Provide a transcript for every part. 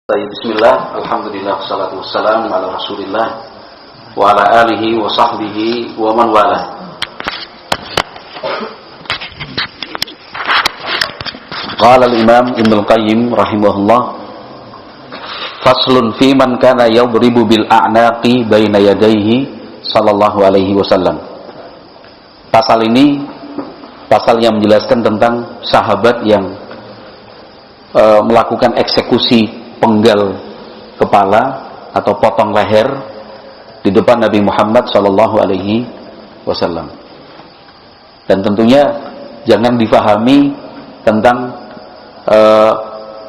Bismillah, alhamdulillah, salatu wassalam ala rasulillah wa ala alihi wa sahbihi wa man wala. Qala al-imam Ibnul Qayyim rahimahullah, faslun fi man kana yadribu bil a'naqi baina yadayhi sallallahu alaihi wasallam. Pasal ini pasal yang menjelaskan tentang sahabat yang melakukan eksekusi penggal kepala atau potong leher di depan Nabi Muhammad sallallahu alaihi wasallam. Dan tentunya jangan difahami tentang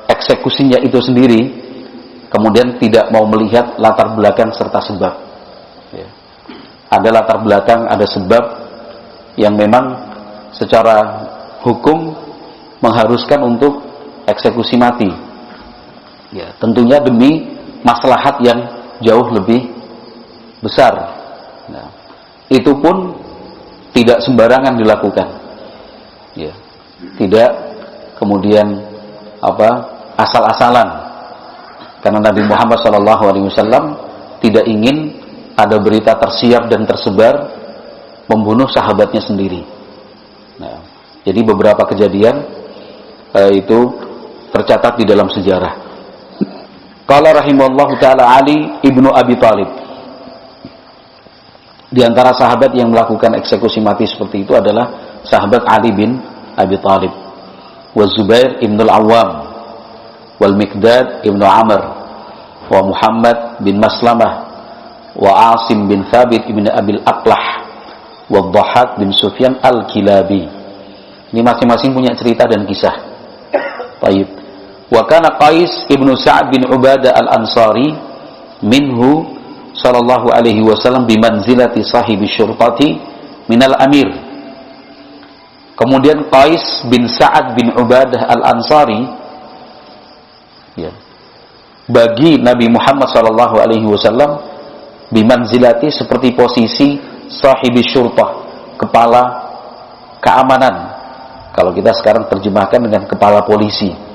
eksekusinya itu sendiri kemudian tidak mau melihat latar belakang serta sebab. Ya. Ada latar belakang, ada sebab yang memang secara hukum mengharuskan untuk eksekusi mati. Ya, tentunya demi maslahat yang jauh lebih besar. Nah, itu pun tidak sembarangan dilakukan. Ya, tidak kemudian asal-asalan. Karena Nabi Muhammad SAW tidak ingin ada berita tersiar dan tersebar membunuh sahabatnya sendiri. Nah, jadi beberapa kejadian itu tercatat di dalam sejarah. Qala rahimahullahu ta'ala Ali ibnu Abi Thalib. Di antara sahabat yang melakukan eksekusi mati seperti itu adalah sahabat Ali bin Abi Thalib, wa Zubair ibn al-Awwam, wal Miqdad ibn Amr, wa Muhammad bin Maslamah, wa Asim bin Thabit ibn Abil Aqlah, wa Dhahak bin Sufyan al-Kilabi. Ini masing-masing punya cerita dan kisah. Baik. Wa kana Qais ibnu Sa'ad bin Ubadah al-Ansari minhu sallallahu alaihi wasallam bimanzilati sahibi syurtati minal amir. Kemudian Qais bin Sa'ad bin Ubadah al-Ansari, ya, bagi Nabi Muhammad sallallahu alaihi wasallam bimanzilati seperti posisi sahibi syurtah, kepala keamanan. Kalau kita sekarang terjemahkan dengan kepala polisi.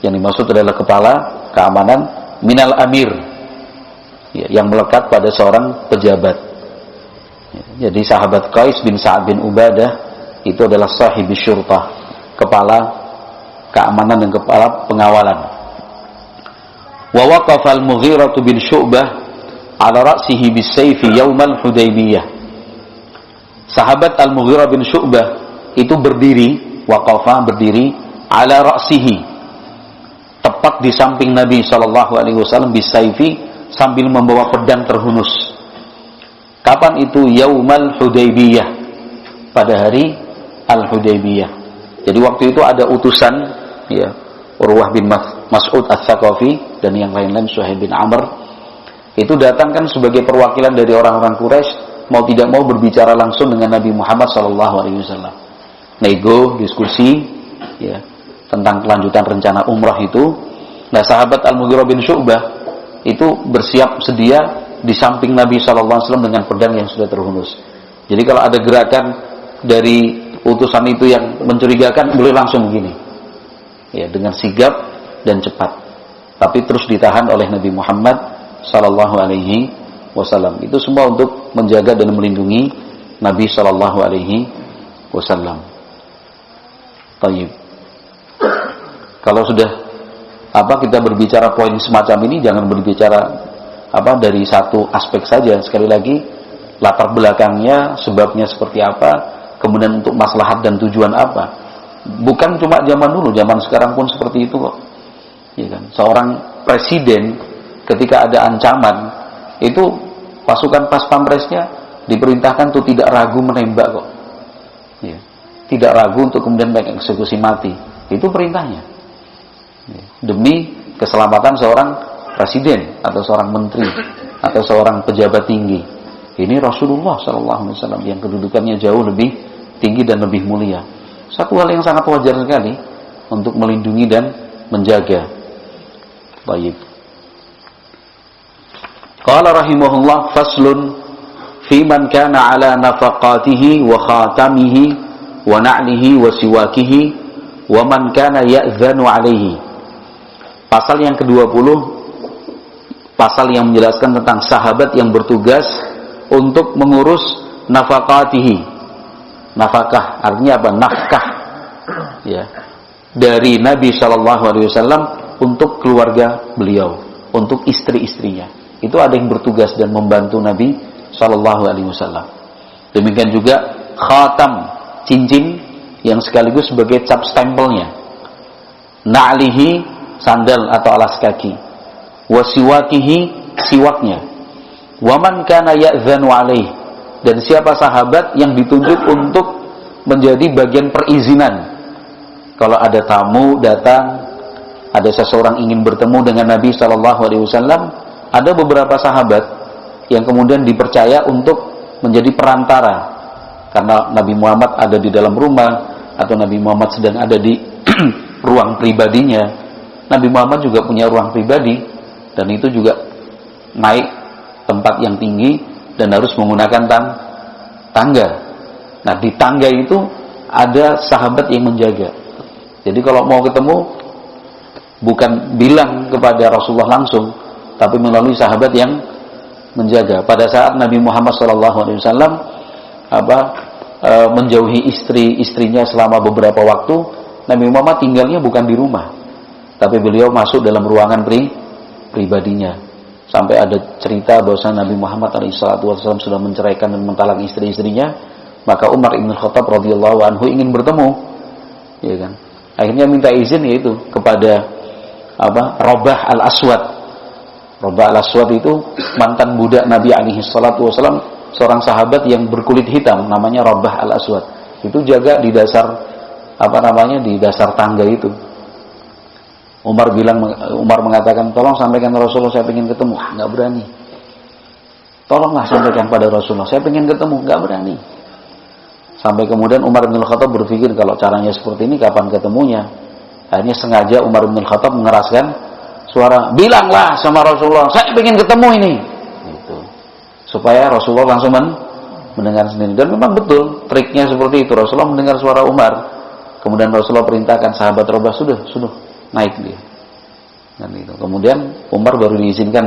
Yang dimaksud adalah kepala keamanan minal amir, ya, yang melekat pada seorang pejabat. Ya, jadi sahabat Qais bin Sa'ad bin Ubadah itu adalah sahibi syurtah, kepala keamanan dan kepala pengawalan. Wa waqafa al-Mughirah bin Syu'bah ala ra'sihi bis-sayfi yaumal Hudaybiyah. Sahabat al-Mughirah bin Syu'bah itu berdiri, waqafa berdiri ala ra'sihi, tepat di samping Nabi SAW bisayfi, sambil membawa pedang terhunus. Kapan itu? Yaumal Hudaybiyah, pada hari Al-Hudaybiyah. Jadi waktu itu ada utusan, ya, Urwah bin Mas'ud Ats-Tsaqafi dan yang lain-lain, Suhaib bin Amr, itu datangkan sebagai perwakilan dari orang-orang Quraisy, mau tidak mau berbicara langsung dengan Nabi Muhammad SAW. Nego, diskusi, ya, tentang kelanjutan rencana umrah itu. Nah, sahabat Al-Mughirah bin Syu'bah itu bersiap sedia di samping Nabi SAW dengan pedang yang sudah terhunus. Jadi kalau ada gerakan dari utusan itu yang mencurigakan, boleh langsung begini, ya, dengan sigap dan cepat. Tapi terus ditahan oleh Nabi Muhammad SAW. Itu semua untuk menjaga dan melindungi Nabi SAW. Tayyib. Kalau sudah kita berbicara poin semacam ini, jangan berbicara dari satu aspek saja. Sekali lagi, latar belakangnya, sebabnya seperti apa, kemudian untuk maslahat dan tujuan apa. Bukan cuma zaman dulu, zaman sekarang pun seperti itu kok. Ya kan? Seorang presiden ketika ada ancaman, itu pasukan pas pampresnya diperintahkan untuk tidak ragu menembak kok. Ya. Tidak ragu untuk kemudian mengeksekusi mati. Itu perintahnya. Demi keselamatan seorang presiden atau seorang menteri atau seorang pejabat tinggi. Ini Rasulullah SAW yang kedudukannya jauh lebih tinggi dan lebih mulia. Satu hal yang sangat wajar sekali untuk melindungi dan menjaga. Baik. Qala rahimahullah, faslun fi man kana ala nafaqatihi wa khatamihi wa na'lihi wa siwakihi wa man kana ya'zanu alaihi. Pasal yang ke-20 pasal yang menjelaskan tentang sahabat yang bertugas untuk mengurus nafaqatihi. Nafkah artinya apa? Nafkah, ya, dari Nabi Shallallahu Alaihi Wasallam untuk keluarga beliau, untuk istri-istrinya. Itu ada yang bertugas dan membantu Nabi Shallallahu Alaihi Wasallam. Demikian juga khatam, cincin yang sekaligus sebagai cap stempelnya. Na'lihi, sandal atau alas kaki. Wasiwakihi, siwaknya. Waman kana ya'zanu alaih, dan siapa sahabat yang ditunjuk untuk menjadi bagian perizinan. Kalau ada tamu datang, ada seseorang ingin bertemu dengan Nabi Shallallahu Alaihi Wasallam, ada beberapa sahabat yang kemudian dipercaya untuk menjadi perantara, karena Nabi Muhammad ada di dalam rumah atau Nabi Muhammad sedang ada di ruang pribadinya. Nabi Muhammad juga punya ruang pribadi, dan itu juga naik tempat yang tinggi dan harus menggunakan tangga. Nah, di tangga itu ada sahabat yang menjaga. Jadi kalau mau ketemu, bukan bilang kepada Rasulullah langsung, tapi melalui sahabat yang menjaga. Pada saat Nabi Muhammad SAW menjauhi istrinya selama beberapa waktu, Nabi Muhammad tinggalnya bukan di rumah, tapi beliau masuk dalam ruangan pribadinya. Sampai ada cerita bahwa Nabi Muhammad SAW sudah menceraikan dan mentalak istri-istrinya, maka Umar ibn Khattab radhiyallahu anhu ingin bertemu, ya kan? Akhirnya minta izin, yaitu kepada Rabah al-Aswad. Rabah al-Aswad itu mantan budak Nabi alaihi salatu wasallam, seorang sahabat yang berkulit hitam, namanya Rabah al-Aswad. Itu jaga di dasar di dasar tangga itu. Umar mengatakan, tolong sampaikan Rasulullah, saya ingin ketemu. Nggak berani. Tolonglah sampaikan pada Rasulullah, saya ingin ketemu. Nggak berani. Sampai kemudian Umar bin Khattab berpikir, kalau caranya seperti ini, kapan ketemunya? Akhirnya sengaja Umar bin Khattab mengeraskan suara, bilanglah sama Rasulullah, saya ingin ketemu ini. Gitu. Supaya Rasulullah langsung mendengar sendiri. Dan memang betul, triknya seperti itu. Rasulullah mendengar suara Umar. Kemudian Rasulullah perintahkan sahabat Rabah, sudah, naik dia. Dan itu. Kemudian Umar baru diizinkan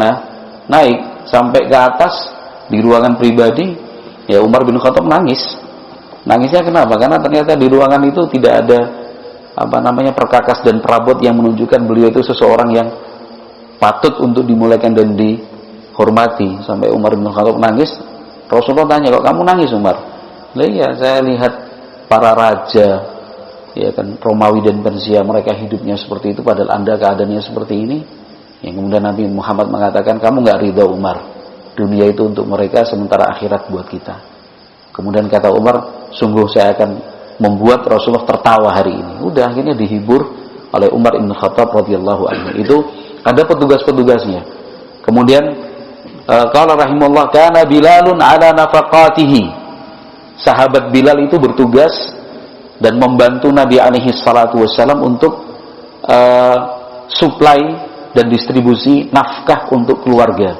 naik sampai ke atas di ruangan pribadi. Ya, Umar bin Khattab nangis. Nangisnya kenapa? Karena ternyata di ruangan itu tidak ada perkakas dan perabot yang menunjukkan beliau itu seseorang yang patut untuk dimuliakan dan dihormati. Sampai Umar bin Khattab nangis. Rasulullah tanya, kok kamu nangis, Umar? Lah iya, saya lihat para raja, ya kan, Romawi dan Persia, mereka hidupnya seperti itu, padahal Anda keadaannya seperti ini. Yang kemudian Nabi Muhammad mengatakan, kamu nggak ridha, Umar, dunia itu untuk mereka, sementara akhirat buat kita. Kemudian kata Umar, sungguh saya akan membuat Rasulullah tertawa hari ini. Udah, akhirnya dihibur oleh Umar ibn Khattab radhiyallahu anhu. Itu ada petugas-petugasnya. Kemudian qala rahimahullah, kana Bilalun ala nafaqatihi. Sahabat Bilal itu bertugas dan membantu Nabi alaihi salatu wassalam untuk suplai dan distribusi nafkah untuk keluarga.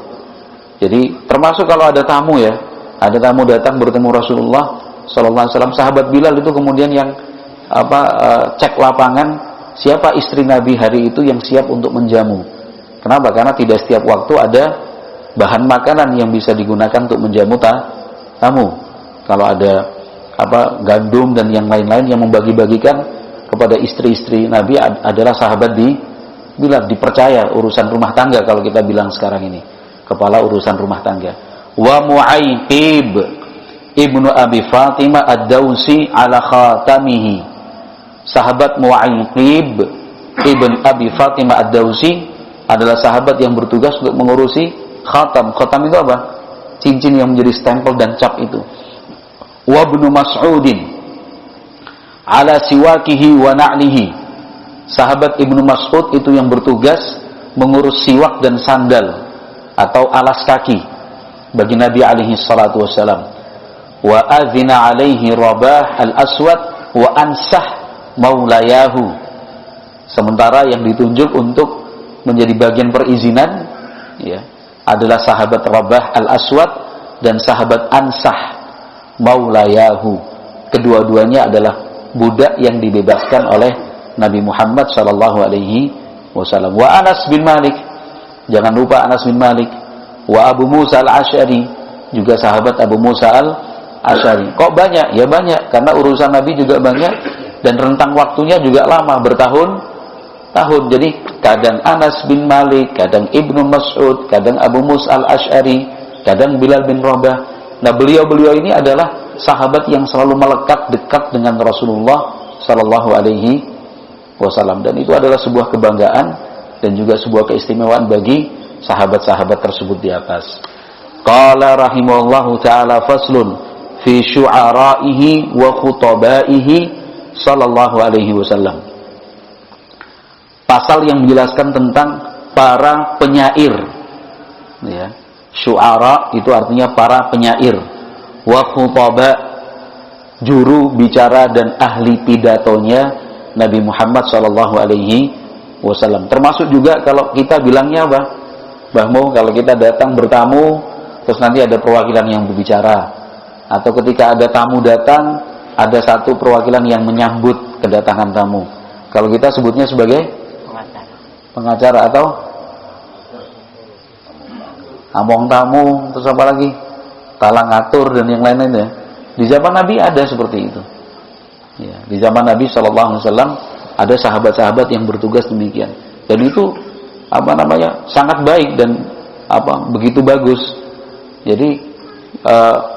Jadi termasuk kalau ada tamu, ya, ada tamu datang bertemu Rasulullah sallallahu alaihi wasallam, sahabat Bilal itu kemudian yang cek lapangan siapa istri Nabi hari itu yang siap untuk menjamu. Kenapa? Karena tidak setiap waktu ada bahan makanan yang bisa digunakan untuk menjamu tamu. Kalau ada gandum dan yang lain-lain yang membagi-bagikan kepada istri-istri Nabi adalah sahabat Bilal, dipercaya urusan rumah tangga, kalau kita bilang sekarang ini, kepala urusan rumah tangga. Wa Mu'aitib ibnu Abi Fatimah ad-Dawsi ala khatamihi. Sahabat Mu'aitib ibn Abi Fatimah ad-Dawsi adalah sahabat yang bertugas untuk mengurusi khatam. Khatam itu apa? Cincin yang menjadi stempel dan cap itu. Wa ibnu Mas'udin ala siwakihi wa na'lihi. Sahabat Ibnu Mas'ud itu yang bertugas mengurus siwak dan sandal atau alas kaki bagi Nabi alaihi salatu wassalam. Wa adzina alaihi Rabah al-Aswad wa ansah maulayahu. Sementara yang ditunjuk untuk menjadi bagian perizinan, ya, adalah sahabat Rabah al-Aswad dan sahabat Ansah maulayahu. Kedua-duanya adalah budak yang dibebaskan oleh Nabi Muhammad sallallahu alaihi wasallam. Wa Anas bin Malik Jangan lupa Anas bin Malik. Wa Abu Musa al-Asy'ari, juga sahabat Abu Musa al-Asy'ari. Kok banyak? Ya banyak, karena urusan Nabi juga banyak dan rentang waktunya juga lama, bertahun-tahun. Jadi kadang Anas bin Malik, kadang Ibnu Mas'ud, kadang Abu Musa al-Asy'ari, kadang Bilal bin Rabah. Nah, beliau-beliau ini adalah sahabat yang selalu melekat dekat dengan Rasulullah sallallahu alaihi wasallam, dan itu adalah sebuah kebanggaan dan juga sebuah keistimewaan bagi sahabat-sahabat tersebut di atas. Qala rahimahullahu ta'ala faslun fi syu'ara'ihi wa khutabaihi sallallahu alaihi wasallam. Pasal yang menjelaskan tentang para penyair. Ya. Syu'ara itu artinya para penyair. Wa khutaba, juru bicara dan ahli pidatonya Nabi Muhammad sallallahu alaihi wasallam. Termasuk juga kalau kita bilangnya apa? Bahmu, kalau kita datang bertamu, terus nanti ada perwakilan yang berbicara, atau ketika ada tamu datang, ada satu perwakilan yang menyambut kedatangan tamu. Kalau kita sebutnya sebagai pengacara atau among tamu, terus apa lagi? Talang atur dan yang lain-lainnya. Di zaman Nabi ada seperti itu. Ya, di zaman Nabi SAW ada sahabat-sahabat yang bertugas demikian. Dan itu sangat baik dan begitu bagus. Jadi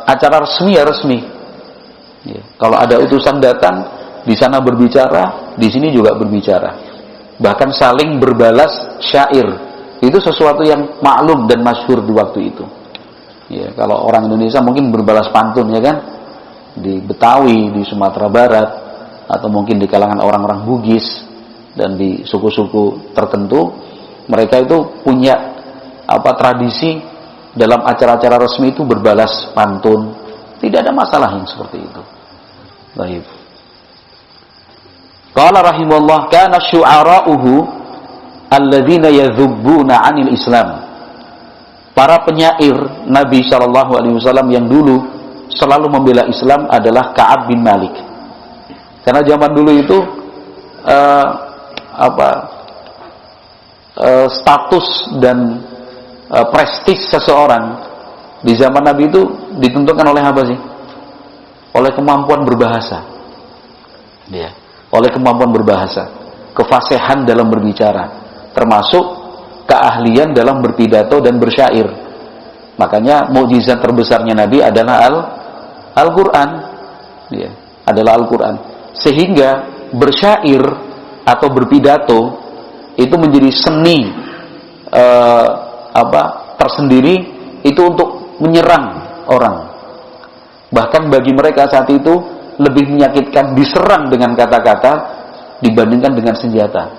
acara resmi ya resmi. Ya, kalau ada utusan datang, di sana berbicara, di sini juga berbicara. Bahkan saling berbalas syair. Itu sesuatu yang maklum dan masyhur di waktu itu. Ya, kalau orang Indonesia mungkin berbalas pantun, ya kan? Di Betawi, di Sumatera Barat, atau mungkin di kalangan orang-orang Bugis dan di suku-suku tertentu, mereka itu punya tradisi dalam acara-acara resmi itu berbalas pantun. Tidak ada masalah yang seperti itu. Baik. Qala rahimahullah kana syu'ara'uhu alladzina yadhubbuna 'anil Islam. Para penyair Nabi sallallahu alaihi wasallam yang dulu selalu membela Islam adalah Ka'ab bin Malik. Karena zaman dulu itu status dan prestis seseorang di zaman Nabi itu ditentukan oleh apa sih? Oleh kemampuan berbahasa. Ya, oleh kemampuan berbahasa, kefasihan dalam berbicara, termasuk keahlian dalam berpidato dan bersyair. Makanya mukjizat terbesarnya Nabi adalah Al-Qur'an. Ya, adalah Al-Qur'an. Sehingga bersyair atau berpidato itu menjadi seni tersendiri itu untuk menyerang orang. Bahkan bagi mereka saat itu lebih menyakitkan diserang dengan kata-kata dibandingkan dengan senjata.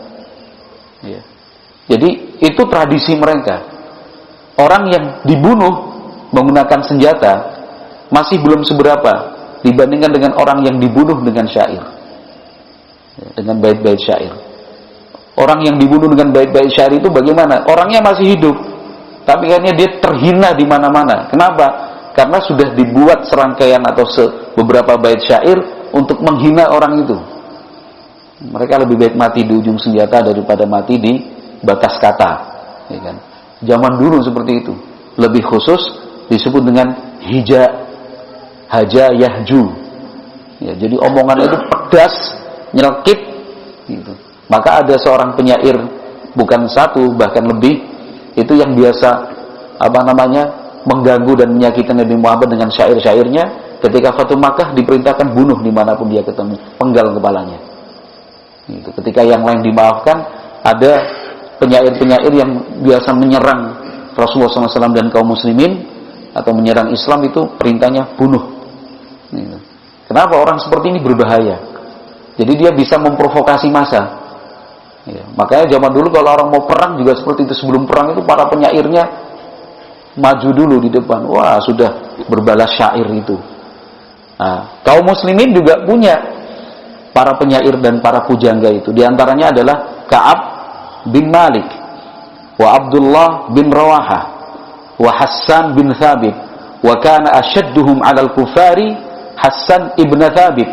Ya. Jadi itu tradisi mereka. Orang yang dibunuh menggunakan senjata masih belum seberapa dibandingkan dengan orang yang dibunuh dengan syair, ya, dengan bait-bait syair. Orang yang dibunuh dengan bait-bait syair itu bagaimana? Orangnya masih hidup, tapi kayaknya dia terhina di mana-mana. Kenapa? Karena sudah dibuat serangkaian atau beberapa bait syair untuk menghina orang itu. Mereka lebih baik mati di ujung senjata daripada mati di batas kata, ya kan? Zaman dulu seperti itu. Lebih khusus disebut dengan haja yahju. Ya, jadi omongannya itu pedas, nyelkit, gitu. Maka ada seorang penyair, bukan satu, bahkan lebih, itu yang biasa mengganggu dan menyakiti Nabi Muhammad dengan syair-syairnya. Ketika Fatu Makkah diperintahkan bunuh dimanapun dia ketemu, penggal kepalanya. Gitu. Ketika yang lain dimaafkan, ada penyair-penyair yang biasa menyerang Rasulullah SAW dan kaum muslimin atau menyerang Islam, itu perintahnya bunuh. Gitu. Kenapa? Orang seperti ini berbahaya. Jadi dia bisa memprovokasi massa. Ya, makanya zaman dulu kalau orang mau perang juga seperti itu. Sebelum perang itu para penyairnya maju dulu di depan. Wah, sudah berbalas syair itu. Nah, kaum muslimin juga punya para penyair dan para pujangga itu. Di antaranya adalah Ka'ab bin Malik, wa Abdullah bin Rawahah, wa Hassan bin Thabit, wa kana ashadduhum 'alal kufari Hassan ibn Thabit.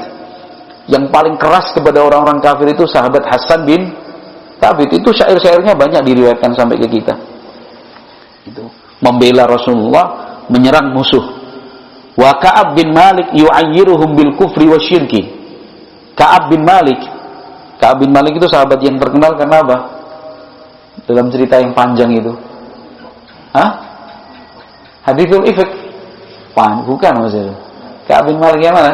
Yang paling keras kepada orang-orang kafir itu sahabat Hassan bin Thabit. Itu syair-syairnya banyak diriwayatkan sampai ke kita. Itu membela Rasulullah, menyerang musuh. Wa Ka'ab bin Malik yu'ayyiruhum bil kufri wasyirki. Ka'ab bin Malik itu sahabat yang terkenal karena apa? Dalam cerita yang panjang itu. Hadithul Ifk. Bukan maksudnya. Ka'ab bin Malik yang mana?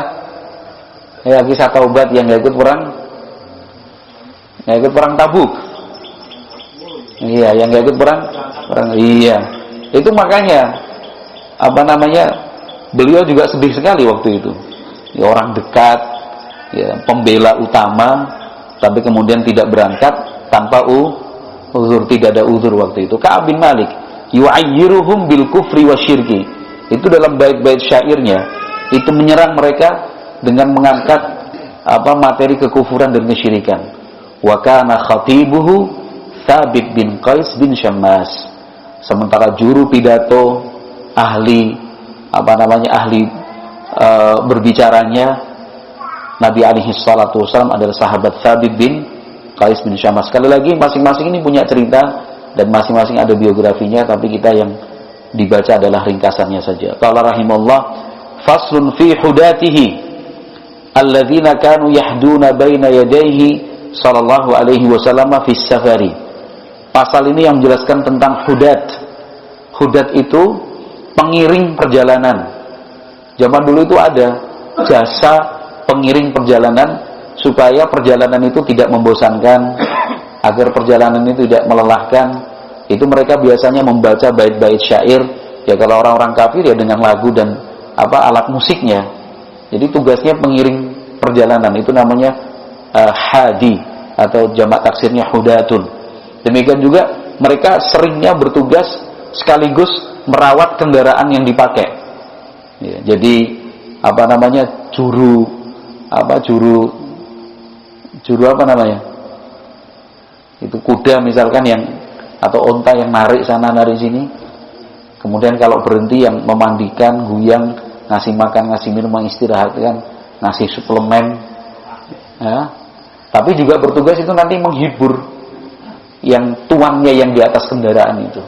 Ya, kisah taubat yang enggak ikut perang Tabuk. Iya, yang enggak ikut perang. Iya. Itu makanya beliau juga sedih sekali waktu itu. Ya, orang dekat, ya, pembela utama, tapi kemudian tidak berangkat tanpa uzur, tidak ada uzur waktu itu. Ka'ab bin Malik yu'ayyiruhum bil kufri wasyirki. Itu dalam bait-bait syairnya, itu menyerang mereka dengan mengangkat materi kekufuran dan kesyirikan. Wa kana khatibuhu Thabit bin Qais bin Syammas. Sementara juru pidato, ahli berbicaranya Nabi alaihi salatu wasallam adalah sahabat Thabit bin Qais bin Syammas. Sekali lagi, masing-masing ini punya cerita dan masing-masing ada biografinya, tapi kita yang dibaca adalah ringkasannya saja. Qala rahimallah, faslun fi hudatihi alladzina kanu yahduna baina yadayhi sallallahu alaihi wasallam fi safari. Pasal ini yang menjelaskan tentang hudat. Hudat itu pengiring perjalanan. Zaman dulu itu ada jasa pengiring perjalanan supaya perjalanan itu tidak membosankan, agar perjalanan itu tidak melelahkan. Itu mereka biasanya membaca bait-bait syair. Ya, kalau orang-orang kafir ya dengan lagu dan alat musiknya. Jadi tugasnya pengiring perjalanan, itu namanya hadi atau jamak taksirnya hudatun. Demikian juga mereka seringnya bertugas sekaligus merawat kendaraan yang dipakai. Ya, jadi juru itu kuda misalkan yang atau onta yang narik sana narik sini. Kemudian kalau berhenti yang memandikan, guyang, ngasih makan, ngasih minum, mengistirahatkan, ngasih suplemen. Ya. Tapi juga bertugas itu nanti menghibur yang tuannya yang di atas kendaraan itu,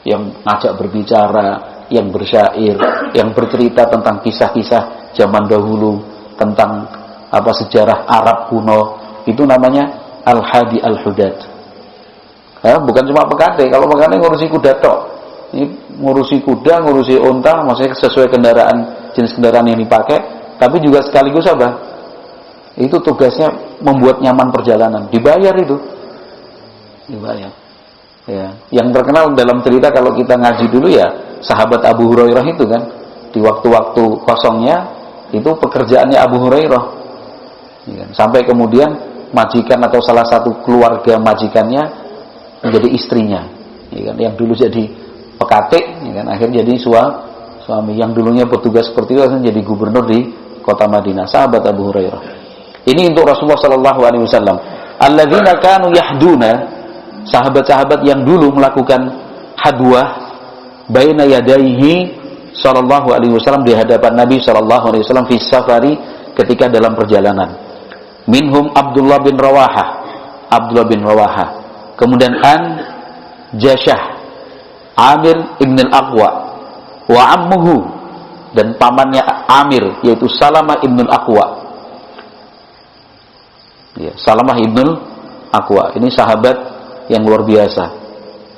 yang ngajak berbicara, yang bersyair, yang bercerita tentang kisah-kisah zaman dahulu, tentang sejarah Arab kuno. Itu namanya al-hadi al-hudat. Ya, bukan cuma pekade. Kalau pekade ngurusi kuda tok. Ini ngurusi kuda, ngurusi onta, maksudnya sesuai jenis kendaraan yang dipakai, tapi juga sekaligus itu tugasnya membuat nyaman perjalanan. Dibayar itu. Dibayar. Ya, yang terkenal dalam cerita kalau kita ngaji dulu ya sahabat Abu Hurairah itu kan, di waktu-waktu kosongnya itu pekerjaannya Abu Hurairah. Ya, sampai kemudian majikan atau salah satu keluarga majikannya menjadi istrinya. Ya, kan? Yang dulu jadi pekatik, ya kan? Akhirnya jadi suami. Yang dulunya petugas seperti itu akhirnya jadi gubernur di kota Madinah, sahabat Abu Hurairah. Ini untuk Rasulullah sallallahu alaihi wasallam. Alladzina kanu yahduna, sahabat-sahabat yang dulu melakukan hadwah baina yadayhi sallallahu alaihi wasallam, di hadapan Nabi sallallahu alaihi wasallam fi safari, ketika dalam perjalanan. Minhum Abdullah bin Rawahah, kemudian Jashah, Amir ibn al-Aqwa, wa ammuhu, dan pamannya Amir yaitu Salamah ibn al-Aqwa. Ya, Salamah ibn al-Aqwa ini sahabat yang luar biasa.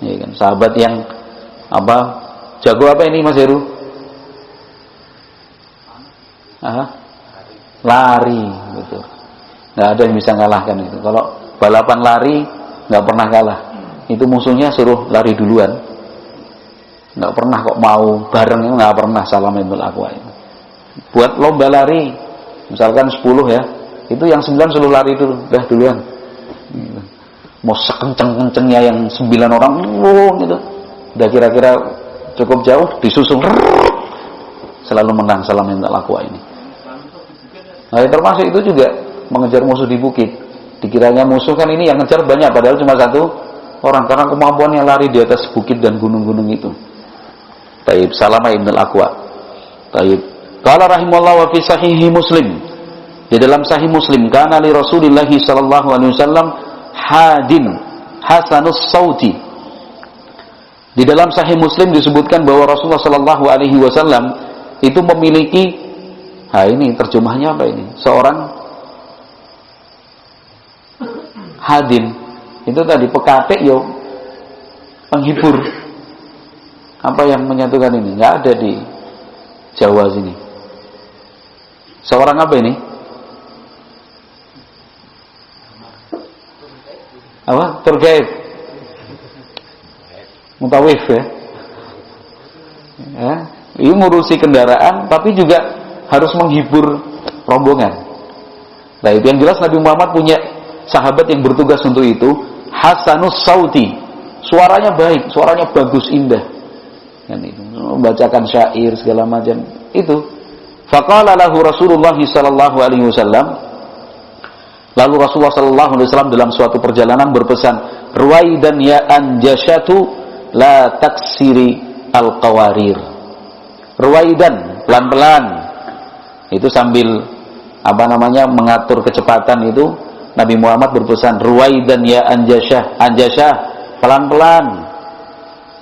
Ya kan, sahabat yang jago ini Mas Heru? Lari gitu. Nggak ada yang bisa ngalahkan itu. Kalau balapan lari nggak pernah kalah. Itu musuhnya suruh lari duluan. Nggak pernah kok mau bareng, nggak pernah. Salamah ibn al-Aqwa itu. Buat lomba lari, misalkan 10 ya, itu yang 9 suruh lari dulu, duluan. Gitu. Mau sekenceng-kencengnya yang 9 orang, gitu. Udah kira-kira cukup jauh, disusul, selalu menang Salamah ibn al-Aqwa ini. Nah, termasuk itu juga mengejar musuh di bukit. Dikiranya musuh kan ini yang ngejar banyak, padahal cuma 1 orang, karena kemampuannya lari di atas bukit dan gunung-gunung itu. Taib, Salamah ibn al-Aqwa. Taib. Qala rahimahullah wa fi sahihi Muslim. Di dalam sahih Muslim, kana li Rasulillah sallallahu alaihi wasallam hadin hasanus sauti. Di dalam Sahih Muslim disebutkan bahwa Rasulullah Shallallahu Alaihi Wasallam itu memiliki, ini terjemahnya apa ini? Seorang hadin, itu tadi pekatik yo, penghibur. Apa yang menyatukan ini? Nggak ada di Jawa sini. Seorang apa ini? Apa? Tour guide. Mutawif ya. Ini ngurusi kendaraan tapi juga harus menghibur rombongan. Nah, itu yang jelas Nabi Muhammad punya sahabat yang bertugas untuk itu, Hasanus Sauti. Suaranya baik, suaranya bagus, indah. Kan itu, membacakan syair segala macam. Itu. Faqala lahu Rasulullah sallallahu alaihi wasallam. Lalu Rasulullah sallallahu alaihi wasallam dalam suatu perjalanan berpesan, "Ruwaidan ya anjashatu la taksiri al-qawarir." Ruwaidan, pelan-pelan. Itu sambil mengatur kecepatan itu Nabi Muhammad berpesan, "Ruwaidan ya anjashah." Anjashah, pelan-pelan.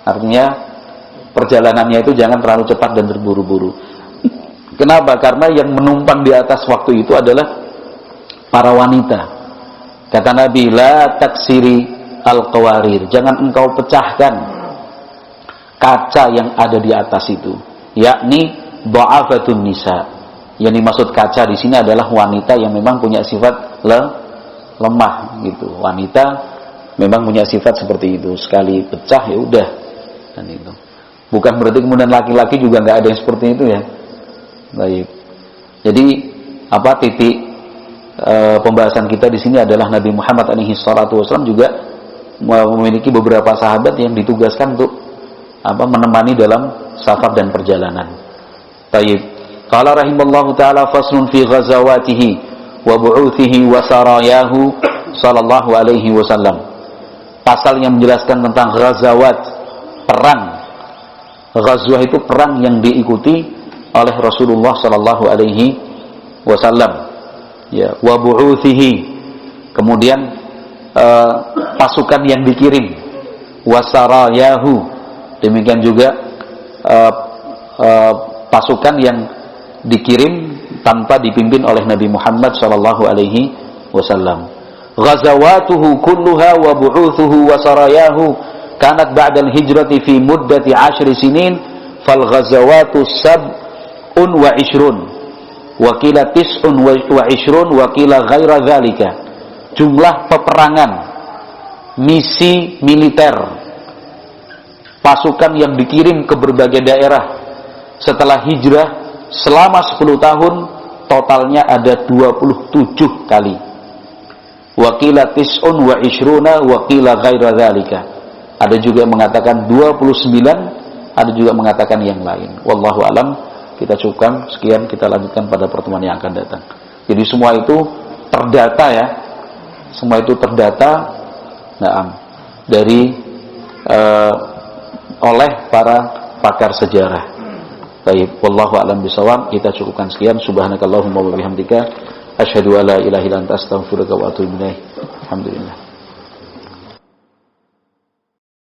Artinya perjalanannya itu jangan terlalu cepat dan terburu-buru. Kenapa? Karena yang menumpang di atas waktu itu adalah para wanita. Kata Nabi, la taksiri al-qawarir. Jangan engkau pecahkan kaca yang ada di atas itu. Yakni dha'afatun nisa. Yang dimaksud kaca di sini adalah wanita yang memang punya sifat lemah gitu. Wanita memang punya sifat seperti itu. Sekali pecah ya udah. Dan itu. Bukan berarti kemudian laki-laki juga nggak ada yang seperti itu ya. Baik. Jadi titik pembahasan kita di sini adalah Nabi Muhammad alaihi salatu wasallam juga memiliki beberapa sahabat yang ditugaskan untuk menemani dalam safar dan perjalanan. Baik. Qala rahimallahu taala faslun fi ghazawatihi wa bu'uthihi wa sarayahu sallallahu alaihi wasallam. Pasal yang menjelaskan tentang ghazawat, perang. Ghazwah itu perang yang diikuti oleh Rasulullah sallallahu alaihi wasallam. Ya, wa bu'uthihi. Kemudian pasukan yang dikirim, wa sarayahu. Demikian juga pasukan yang dikirim tanpa dipimpin oleh Nabi Muhammad sallallahu alaihi wasallam. Ghazawatuhu kulluha wa bu'uthuhu wa sarayahu kanat ba'da al-hijrati fi muddati 10 sinin fal ghazawatu sab'un wa 20 wa qila tis'un wa 20 wa qila ghaira dzalika. Jumlah peperangan, misi militer, pasukan yang dikirim ke berbagai daerah setelah hijrah selama 10 tahun totalnya ada 27 kali. Wa qila tis'un wa 20 wa qila ghaira dzalika. Ada juga yang mengatakan 29, ada juga mengatakan yang lain. Wallahu alam. Kita cukupkan sekian, kita lanjutkan pada pertemuan yang akan datang. Jadi semua itu terdata ya. Semua itu terdata dari oleh para pakar sejarah. Baik, wallahu a'lam bishawab. Kita cukupkan sekian. Subhanakallahumma wa bihamdika asyhadu an la ilaha illa anta astaghfiruka wa atubu ilaik. Alhamdulillah.